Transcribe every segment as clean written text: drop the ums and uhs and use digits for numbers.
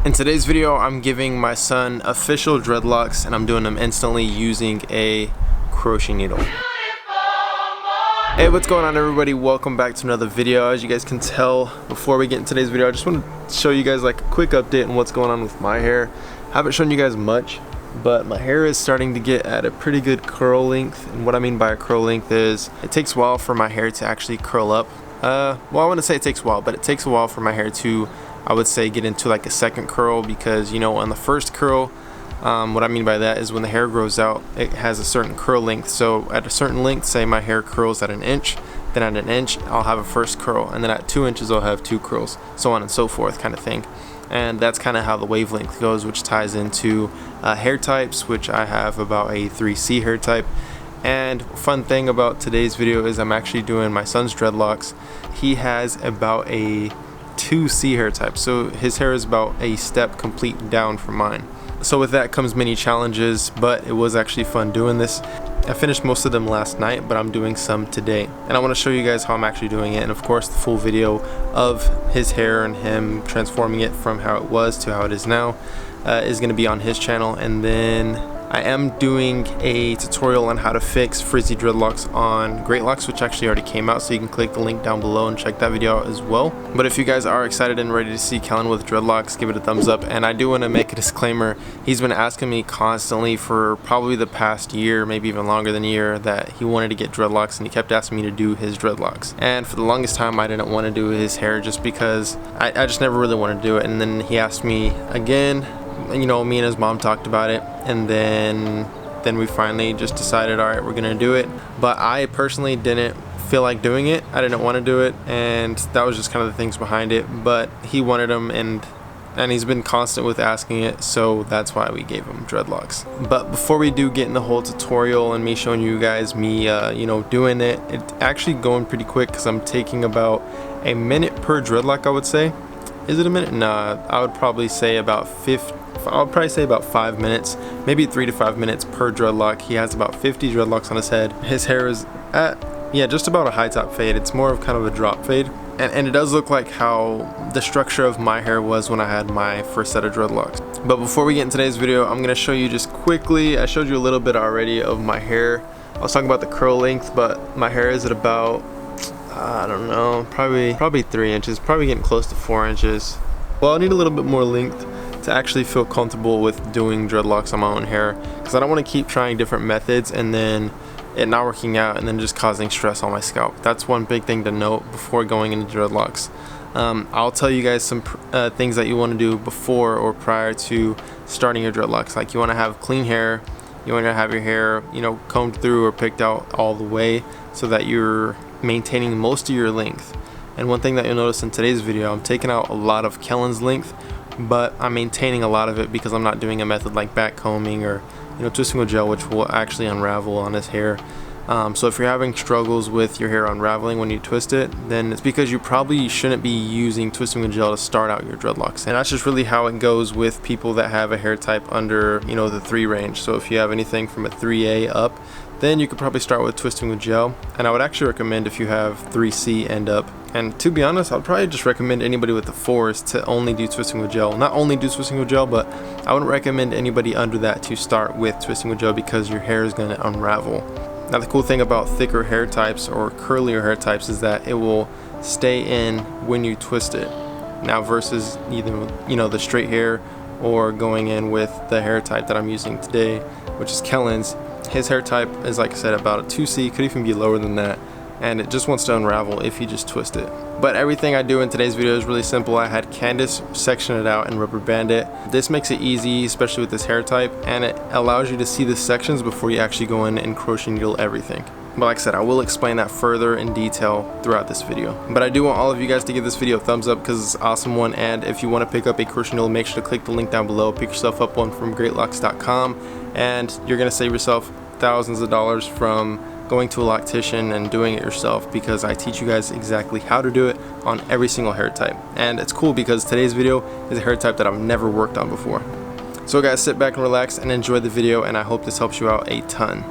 In today's video, I'm giving my son official dreadlocks, and I'm doing them instantly using a crochet needle. Hey, what's going on, everybody? Welcome back to another video. As you guys can tell, before we get into today's video, I just want to show you guys like a quick update on what's going on with my hair. I haven't shown you guys much, but my hair is starting to get at a pretty good curl length. And what I mean by a curl length is it takes a while for my hair to actually curl up. Well, I want to say it takes a while, but it takes a while for my hair to, I would say, get into like a second curl, because you know, on the first curl, what I mean by that is when the hair grows out, it has a certain curl length. So at a certain length, say my hair curls at an inch, then at an inch I'll have a first curl, and then at 2 inches I'll have 2 curls, so on and so forth, kind of thing. And that's kind of how the wavelength goes, which ties into hair types, which I have about a 3C hair type. And fun thing about today's video is I'm actually doing my son's dreadlocks. He has about a 2C hair type, so his hair is about a step complete down from mine. So with that comes many challenges, but it was actually fun doing this. I finished most of them last night, but I'm doing some today, and I want to show you guys how I'm actually doing it. And of course, the full video of his hair and him transforming it from how it was to how it is now is going to be on his channel. And then I am doing a tutorial on how to fix frizzy dreadlocks on Dreadlocks, which actually already came out, so you can click the link down below and check that video out as well. But if you guys are excited and ready to see Kellen with dreadlocks, give it a thumbs up. And I do want to make a disclaimer: he's been asking me constantly for probably the past year, maybe even longer than a year, that he wanted to get dreadlocks, and he kept asking me to do his dreadlocks. And for the longest time I didn't want to do his hair, just because I just never really wanted to do it. And then he asked me again. You know, me and his mom talked about it, and then we finally just decided, all right, we're gonna do it. But I personally didn't feel like doing it. I didn't want to do it, and that was just kind of the things behind it. But he wanted them, and he's been constant with asking it, so that's why we gave him dreadlocks. But before we do get in the whole tutorial and me showing you guys me you know, doing it, it's actually going pretty quick, because I'm taking about a minute per dreadlock, I would say. Is it a minute? Nah, I would probably say about 5 minutes, maybe 3 to 5 minutes per dreadlock. He has about 50 dreadlocks on his head. His hair is at, yeah, just about a high top fade. It's more of kind of a drop fade. And it does look like how the structure of my hair was when I had my first set of dreadlocks. But before we get in today's video, I'm gonna show you just quickly, I showed you a little bit already of my hair. I was talking about the curl length, but my hair is at about, I don't know, probably 3 inches, probably getting close to 4 inches. Well, I need a little bit more length to actually feel comfortable with doing dreadlocks on my own hair, because I don't want to keep trying different methods and then it not working out and then just causing stress on my scalp. That's one big thing to note before going into dreadlocks. I'll tell you guys some things that you want to do before or prior to starting your dreadlocks. Like, you want to have clean hair, you want to have your hair, you know, combed through or picked out all the way, so that you're maintaining most of your length. And one thing that you'll notice in today's video, I'm taking out a lot of Kellen's length, but I'm maintaining a lot of it because I'm not doing a method like back combing or, you know, twisting with gel, which will actually unravel on his hair. So if you're having struggles with your hair unraveling when you twist it, then it's because you probably shouldn't be using twisting with gel to start out your dreadlocks. And that's just really how it goes with people that have a hair type under, you know, the 3 range. So if you have anything from a 3A up, then you could probably start with twisting with gel. And I would actually recommend, if you have 3C and up, and to be honest, I'd probably just recommend anybody with the 4s to only do twisting with gel. Not only do twisting with gel, but I wouldn't recommend anybody under that to start with twisting with gel, because your hair is going to unravel. Now, the cool thing about thicker hair types or curlier hair types is that it will stay in when you twist it. Now, versus either, you know, the straight hair or going in with the hair type that I'm using today, which is Kellen's. His hair type is, like I said, about a 2C, could even be lower than that, and it just wants to unravel if you just twist it. But everything I do in today's video is really simple. I had Candace section it out and rubber band it. This makes it easy, especially with this hair type, and it allows you to see the sections before you actually go in and crochet needle everything. But like I said, I will explain that further in detail throughout this video. But I do want all of you guys to give this video a thumbs up, because it's an awesome one. And if you want to pick up a crochet needle, make sure to click the link down below. Pick yourself up one from Dreadlocks.com, and you're going to save yourself thousands of dollars from going to a loctician and doing it yourself, because I teach you guys exactly how to do it on every single hair type. And it's cool because today's video is a hair type that I've never worked on before. So guys, sit back and relax and enjoy the video, and I hope this helps you out a ton.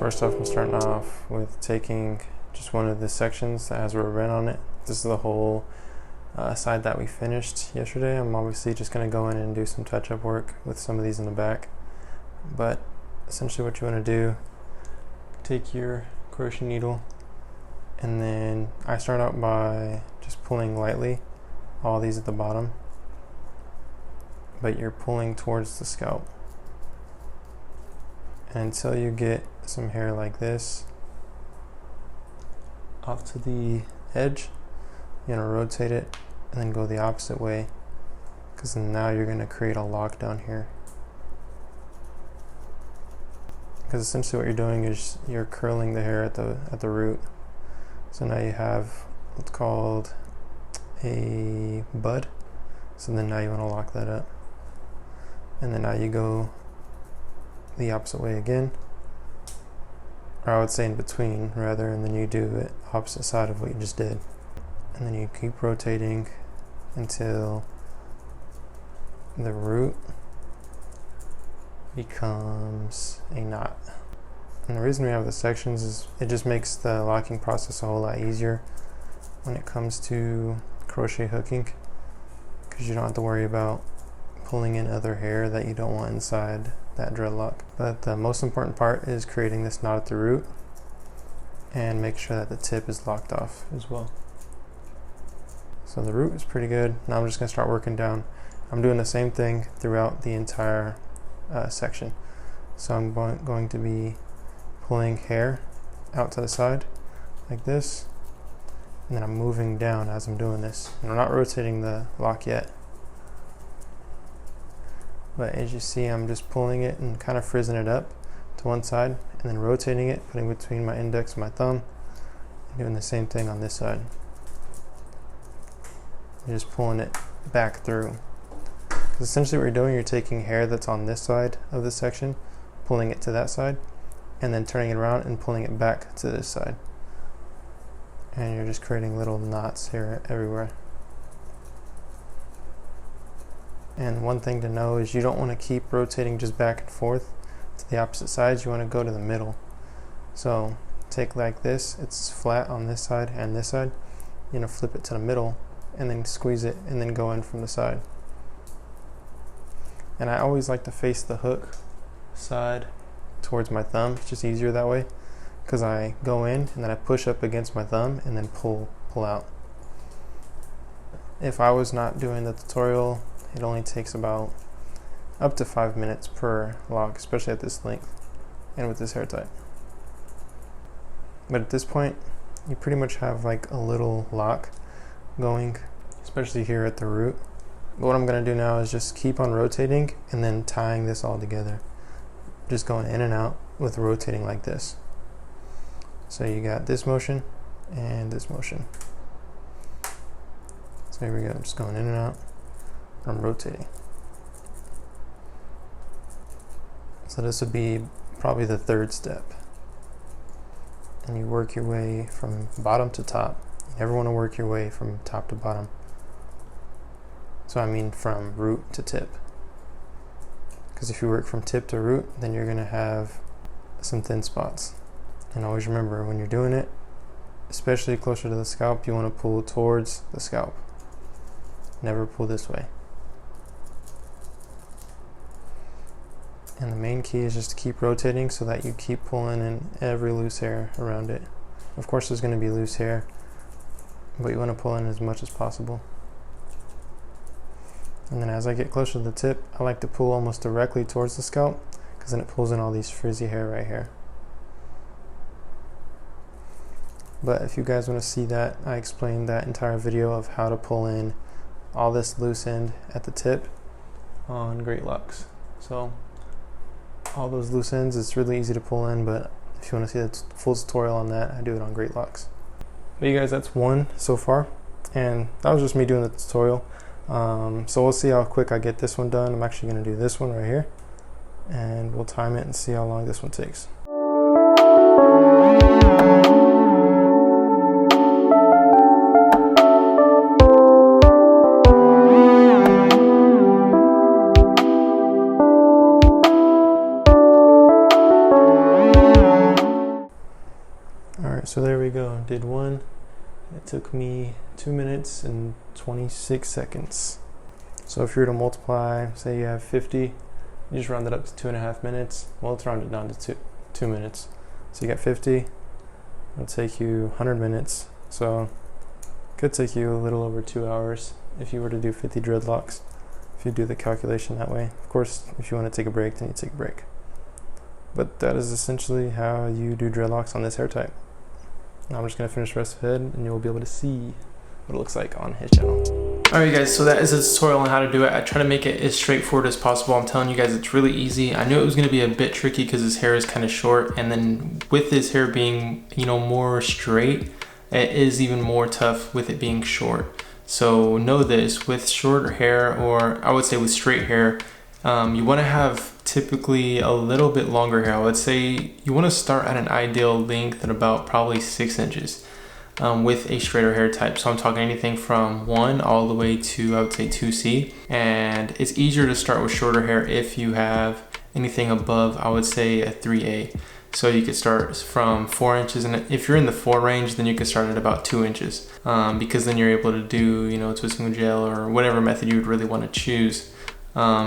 first off, I'm starting off with taking just one of the sections that has rubber band on it. This is the whole side that we finished yesterday. I'm obviously just going to go in and do some touch-up work with some of these in the back. But essentially what you want to do, take your crochet needle, and then I start out by just pulling lightly all these at the bottom, but you're pulling towards the scalp. And until you get some hair like this off to the edge, you're going to rotate it and then go the opposite way, because now you're going to create a lock down here. Because essentially what you're doing is you're curling the hair at the root. So now you have what's called a bud. So then now you want to lock that up. And then now you go the opposite way again. Or I would say in between rather, and then you do it opposite side of what you just did. And then you keep rotating until the root becomes a knot. And the reason we have the sections is it just makes the locking process a whole lot easier when it comes to crochet hooking, because you don't have to worry about pulling in other hair that you don't want inside that dreadlock. But the most important part is creating this knot at the root and make sure that the tip is locked off as well. So the root is pretty good. Now I'm just going to start working down. I'm doing the same thing throughout the entire section. So I'm going to be pulling hair out to the side like this, and then I'm moving down as I'm doing this, and I'm not rotating the lock yet, but as you see, I'm just pulling it and kind of frizzing it up to one side and then rotating it, putting between my index and my thumb, and doing the same thing on this side. You're just pulling it back through. Essentially what you're doing, you're taking hair that's on this side of this section, pulling it to that side, and then turning it around and pulling it back to this side. And you're just creating little knots here everywhere. And one thing to know is you don't want to keep rotating just back and forth to the opposite sides. You want to go to the middle. So take like this, it's flat on this side and this side. You're going to flip it to the middle and then squeeze it and then go in from the side. And I always like to face the hook side towards my thumb. It's just easier that way, because I go in and then I push up against my thumb and then pull out. If I was not doing the tutorial, it only takes about up to 5 minutes per lock, especially at this length and with this hair type. But at this point, you pretty much have like a little lock going, especially here at the root. But what I'm going to do now is just keep on rotating and then tying this all together. Just going in and out with rotating like this. So you got this motion and this motion. So here we go, just going in and out. I'm rotating. So this would be probably the third step. And you work your way from bottom to top. You never want to work your way from top to bottom. So I mean from root to tip. Because if you work from tip to root, then you're going to have some thin spots. And always remember, when you're doing it, especially closer to the scalp, you want to pull towards the scalp. Never pull this way. And the main key is just to keep rotating so that you keep pulling in every loose hair around it. Of course there's going to be loose hair, but you want to pull in as much as possible. And then as I get closer to the tip, I like to pull almost directly towards the scalp, because then it pulls in all these frizzy hair right here. But if you guys want to see that, I explained that entire video of how to pull in all this loose end at the tip on Dreadlocks. So all those loose ends, it's really easy to pull in, but if you want to see the full tutorial on that, I do it on Dreadlocks. But you guys, that's one so far, and that was just me doing the tutorial. So we'll see how quick I get this one done. I'm actually going to do this one right here, and we'll time it and see how long this one takes. Alright, so there we go. Did one. It took me 2 minutes and 26 seconds. So if you were to multiply, say you have 50, you just round it up to 2.5 minutes. Well, let's round it down to 2 minutes. So you got 50. It'll take you 100 minutes. So it could take you a little over 2 hours if you were to do 50 dreadlocks. If you do the calculation that way. Of course, if you want to take a break, then you take a break. But that is essentially how you do dreadlocks on this hair type. Now I'm just going to finish the rest of the head and you'll be able to see what it looks like on his channel. Alright guys, so that is a tutorial on how to do it. I try to make it as straightforward as possible. I'm telling you guys it's really easy. I knew it was going to be a bit tricky because his hair is kind of short, and then with his hair being, you know, more straight, it is even more tough with it being short. So know this, with shorter hair, or I would say with straight hair, you want to have typically a little bit longer hair. I would say you want to start at an ideal length at about probably 6 inches with a straighter hair type. So I'm talking anything from 1 all the way to, I would say, 2C. And it's easier to start with shorter hair if you have anything above, I would say, a 3A. So you could start from 4 inches, and if you're in the 4 range, then you can start at about 2 inches because then you're able to do, you know, twisting with gel or whatever method you would really want to choose.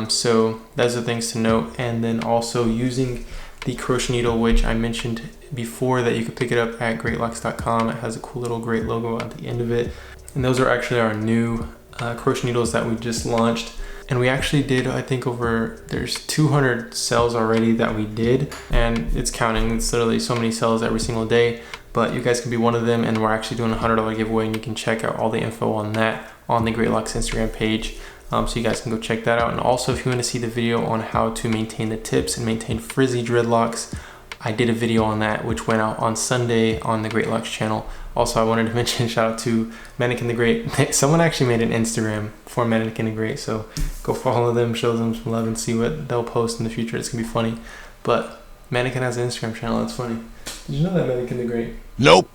So those are things to note. And then also using the crochet needle, which I mentioned before that you could pick it up at DREADLOCKS.com. It has a cool little great logo at the end of it. And those are actually our new crochet needles that we just launched. And we actually did, I think there's 200 sales already that we did, and it's counting. It's literally so many sales every single day, but you guys can be one of them, and we're actually doing a $100 giveaway, and you can check out all the info on that on the DREADLOCKS Instagram page. So you guys can go check that out. And also, if you want to see the video on how to maintain the tips and maintain frizzy dreadlocks, I did a video on that, which went out on Sunday on the DREADLOCKS channel. Also, I wanted to mention, shout out to Mannequin the Great. Someone actually made an Instagram for Mannequin the Great, so go follow them, show them some love, and see what they'll post in the future. It's gonna be funny. But Mannequin has an Instagram channel. That's funny. Did you know that, Mannequin the Great? Nope.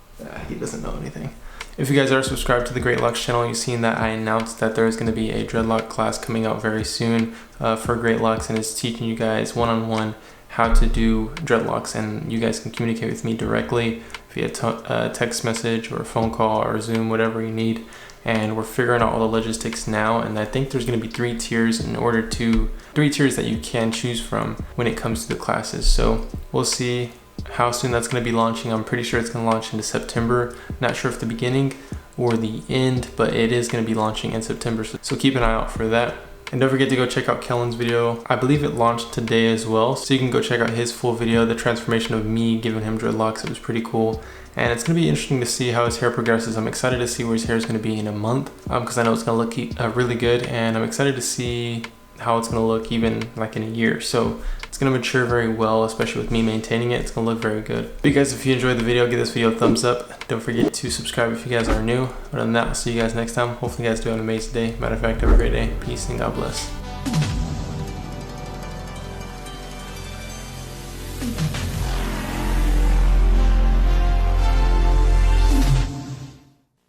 He doesn't know anything. If you guys are subscribed to the DREADLOCKS channel, you've seen that I announced that there is going to be a dreadlock class coming out very soon for DREADLOCKS, and it's teaching you guys one-on-one how to do dreadlocks, and you guys can communicate with me directly via text message or phone call or Zoom, whatever you need. And we're figuring out all the logistics now, and I think there's going to be 3 tiers that you can choose from when it comes to the classes. So we'll see how soon that's going to be launching. I'm pretty sure it's going to launch into September. Not sure if the beginning or the end, but it is going to be launching in September. So keep an eye out for that. And don't forget to go check out Kellen's video. I believe it launched today as well. So you can go check out his full video, the transformation of me giving him dreadlocks. It was pretty cool. And it's going to be interesting to see how his hair progresses. I'm excited to see where his hair is going to be in a month because I know it's going to look really good. And I'm excited to see how it's going to look even like in a year. So it's going to mature very well, especially with me maintaining it. It's going to look very good. But you guys, if you enjoyed the video, give this video a thumbs up. Don't forget to subscribe if you guys are new. Other than that, I'll see you guys next time. Hopefully you guys do have an amazing day. Matter of fact, have a great day. Peace and God bless.